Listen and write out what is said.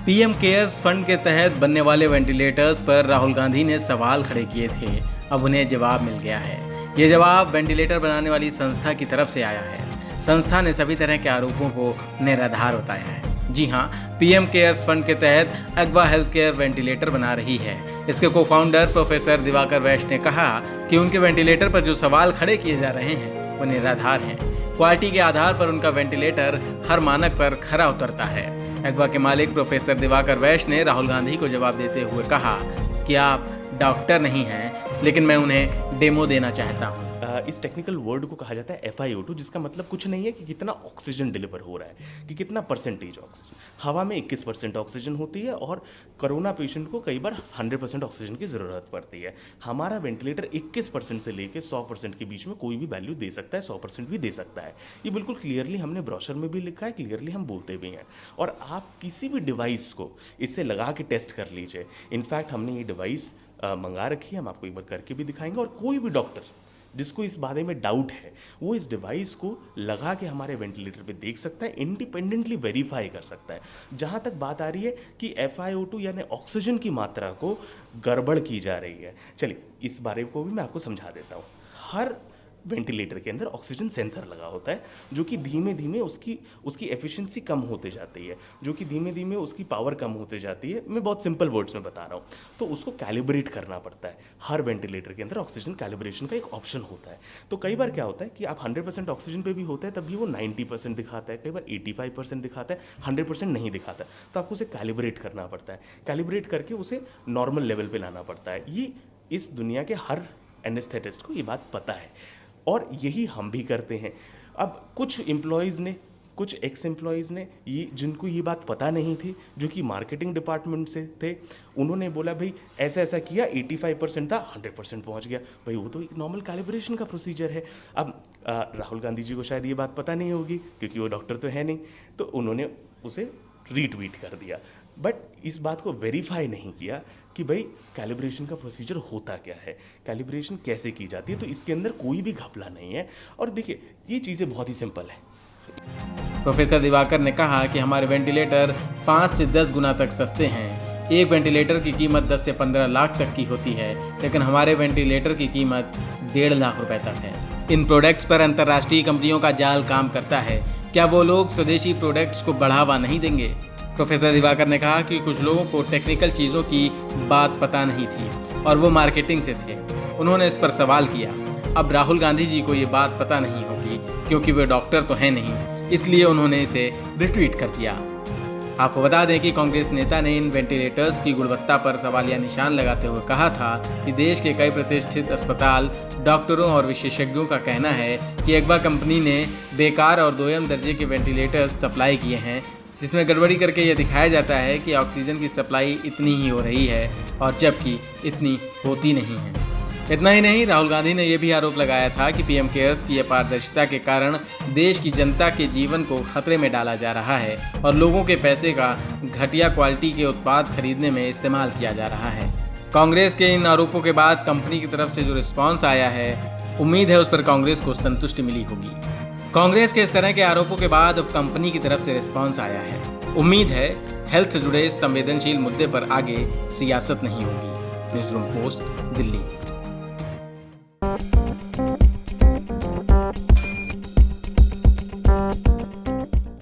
PM cares fund के तहत बनने वाले वेंटिलेटर्स पर राहुल गांधी ने सवाल खड़े किए थे। अब उन्हें जवाब मिल गया है। ये जवाब वेंटिलेटर बनाने वाली संस्था की तरफ से आया है। संस्था ने सभी तरह के आरोपों को निराधार बताया है। जी हाँ, पीएम केयर्स फंड के तहत अगवा हेल्थ केयर वेंटिलेटर बना रही है। इसके को फाउंडर प्रोफेसर दिवाकर वैश्य ने कहा कि उनके वेंटिलेटर पर जो सवाल खड़े किए जा रहे हैं वो निराधार हैं। क्वालिटी के आधार पर उनका वेंटिलेटर हर मानक पर खरा उतरता है। अगवा के मालिक प्रोफेसर दिवाकर वैश्य ने राहुल गांधी को जवाब देते हुए कहा कि आप डॉक्टर नहीं हैं, लेकिन मैं उन्हें डेमो देना चाहता हूं। इस टेक्निकल वर्ड को कहा जाता है FiO2, जिसका मतलब कुछ नहीं है कि कितना ऑक्सीजन डिलीवर हो रहा है, कि कितना परसेंटेज ऑक्सीजन। हवा में 21% ऑक्सीजन होती है और कोरोना पेशेंट को कई बार 100% ऑक्सीजन की ज़रूरत पड़ती है। हमारा वेंटिलेटर 21% से लेकर 100% के बीच में कोई भी वैल्यू दे सकता है, 100% भी दे सकता है। ये बिल्कुल क्लियरली हमने ब्रोशर में भी लिखा है, क्लियरली हम बोलते भी हैं। और आप किसी भी डिवाइस को इससे लगा के टेस्ट कर लीजिए। इनफैक्ट हमने ये डिवाइस मंगा रखी है, हम आपको एक बार करके भी दिखाएंगे। और कोई भी डॉक्टर जिसको इस बारे में डाउट है वो इस डिवाइस को लगा के हमारे वेंटिलेटर पे देख सकता है, इंडिपेंडेंटली वेरीफाई कर सकता है। जहाँ तक बात आ रही है कि FiO2 यानी ऑक्सीजन की मात्रा को गड़बड़ की जा रही है, चलिए इस बारे को भी मैं आपको समझा देता हूँ। हर वेंटिलेटर के अंदर ऑक्सीजन सेंसर लगा होता है, जो कि धीमे धीमे उसकी एफिशिएंसी कम होते जाती है, जो कि धीमे धीमे उसकी पावर कम होते जाती है। मैं बहुत सिंपल वर्ड्स में बता रहा हूँ। तो उसको कैलिब्रेट करना पड़ता है। हर वेंटिलेटर के अंदर ऑक्सीजन कैलिब्रेशन का एक ऑप्शन होता है। तो कई बार क्या होता है कि आप 100% ऑक्सीजन पे भी होता है, तब भी वो 90% दिखाता है, कई बार 85% दिखाता है, 100% नहीं दिखाता। तो आपको उसे कैलिब्रेट करना पड़ता है। कैलिब्रेट करके उसे नॉर्मल लेवल पर लाना पड़ता है। ये इस दुनिया के हर एनेस्थेटिस्ट को ये बात पता है और यही हम भी करते हैं। अब कुछ एम्प्लॉयज़ ने, कुछ एक्स एम्प्लॉयज़ ने जिनको ये बात पता नहीं थी, जो कि मार्केटिंग डिपार्टमेंट से थे, उन्होंने बोला भाई ऐसा ऐसा किया, 85% था, 100% पहुंच गया। भाई वो तो एक नॉर्मल कैलिब्रेशन का प्रोसीजर है। अब राहुल गांधी जी को शायद ये बात पता नहीं होगी क्योंकि वो डॉक्टर तो है नहीं, तो उन्होंने उसे रीट्वीट कर दिया। बट इस बात को वेरीफाई नहीं किया कि भाई कैलिब्रेशन का प्रोसीजर होता क्या है, कैलिब्रेशन कैसे की जाती है। तो इसके अंदर कोई भी घपला नहीं है। और देखिए ये चीज़ें बहुत ही सिंपल है। प्रोफेसर दिवाकर ने कहा कि हमारे वेंटिलेटर 5 से 10 गुना तक सस्ते हैं। एक वेंटिलेटर की कीमत 10 से 15 लाख तक की होती है, लेकिन हमारे वेंटिलेटर की कीमत 1.5 लाख रुपए तक है। इन प्रोडक्ट्स पर अंतर्राष्ट्रीय कंपनियों का जाल काम करता है। क्या वो लोग स्वदेशी प्रोडक्ट्स को बढ़ावा नहीं देंगे? प्रोफेसर दिवाकर ने कहा कि कुछ लोगों को टेक्निकल चीज़ों की बात पता नहीं थी और वो मार्केटिंग से थे। उन्होंने इस पर सवाल किया। अब राहुल गांधी जी को ये बात पता नहीं होगी क्योंकि वे डॉक्टर तो हैं नहीं, इसलिए उन्होंने इसे रिट्वीट कर दिया। आपको बता दें कि कांग्रेस नेता ने इन वेंटिलेटर्स की गुणवत्ता पर सवालिया निशान लगाते हुए कहा था कि देश के कई प्रतिष्ठित अस्पताल, डॉक्टरों और विशेषज्ञों का कहना है कि अगवा कंपनी ने बेकार और दोयम दर्जे के वेंटिलेटर्स सप्लाई किए हैं, जिसमें गड़बड़ी करके यह दिखाया जाता है कि ऑक्सीजन की सप्लाई इतनी ही हो रही है और जबकि इतनी होती नहीं है। इतना ही नहीं, राहुल गांधी ने यह भी आरोप लगाया था कि पीएम केयर्स की अपारदर्शिता के कारण देश की जनता के जीवन को खतरे में डाला जा रहा है और लोगों के पैसे का घटिया क्वालिटी के उत्पाद खरीदने में इस्तेमाल किया जा रहा है। कांग्रेस के इन आरोपों के बाद कंपनी की तरफ से जो रिस्पॉन्स आया है, उम्मीद है उस पर कांग्रेस को संतुष्टि मिली होगी। कांग्रेस के इस तरह के आरोपों के बाद अब कंपनी की तरफ से रिस्पांस आया है। उम्मीद है हेल्थ से जुड़े इस संवेदनशील मुद्दे पर आगे सियासत नहीं होगी। News room post, Delhi.